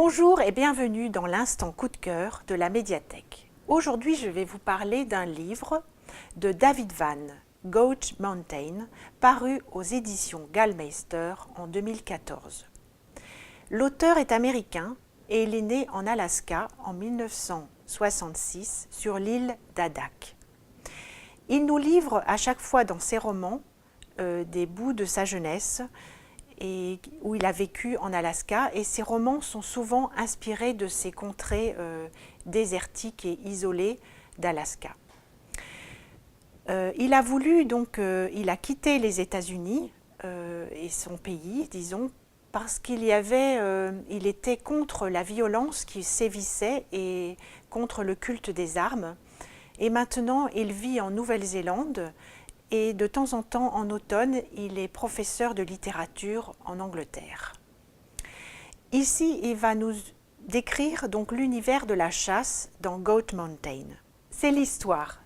Bonjour et bienvenue dans l'instant coup de cœur de la médiathèque. Aujourd'hui, je vais vous parler d'un livre de David Vann, Goat Mountain, paru aux éditions Gallmeister en 2014. L'auteur est américain et il est né en Alaska en 1966 sur l'île d'Adak. Il nous livre à chaque fois dans ses romans des bouts de sa jeunesse et où il a vécu en Alaska, et ses romans sont souvent inspirés de ces contrées désertiques et isolées d'Alaska. Il a quitté les États-Unis et son pays, disons, parce il était contre la violence qui sévissait et contre le culte des armes. Et maintenant, il vit en Nouvelle-Zélande. Et de temps en temps, en automne, il est professeur de littérature en Angleterre. Ici, il va nous décrire donc l'univers de la chasse dans Goat Mountain. C'est l'histoire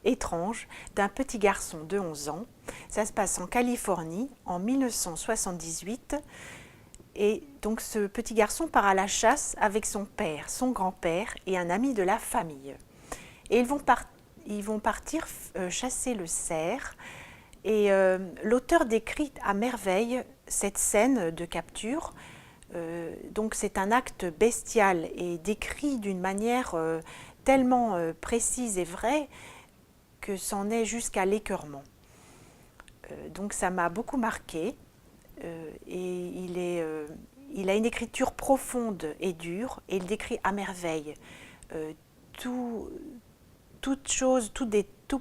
étrange d'un petit garçon de 11 ans. Ça se passe en Californie en 1978. Et donc ce petit garçon part à la chasse avec son père, son grand-père et un ami de la famille. Et ils vont partir chasser le cerf, et l'auteur décrit à merveille cette scène de capture. Donc c'est un acte bestial et décrit d'une manière tellement précise et vraie que c'en est jusqu'à l'écœurement. Donc ça m'a beaucoup marqué, et il a une écriture profonde et dure, et il décrit à merveille tout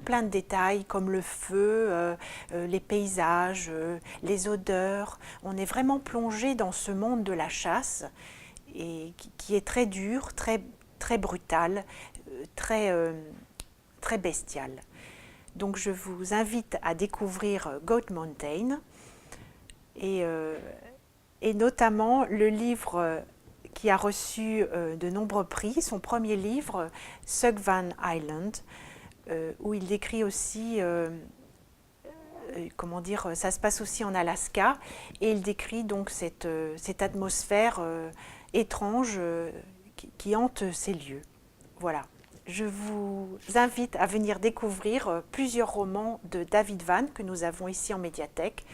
plein de détails comme le feu, les paysages, les odeurs. On est vraiment plongé dans ce monde de la chasse et qui est très dur, très, très brutal, très bestial. Donc je vous invite à découvrir Goat Mountain et notamment le livre qui a reçu de nombreux prix, son premier livre, Sugvan Island, où il décrit aussi, ça se passe aussi en Alaska, et il décrit donc cette atmosphère étrange qui hante ces lieux. Voilà. Je vous invite à venir découvrir plusieurs romans de David Vann que nous avons ici en médiathèque,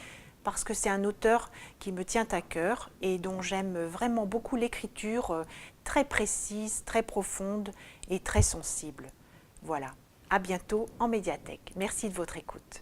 parce que c'est un auteur qui me tient à cœur et dont j'aime vraiment beaucoup l'écriture très précise, très profonde et très sensible. Voilà, à bientôt en médiathèque. Merci de votre écoute.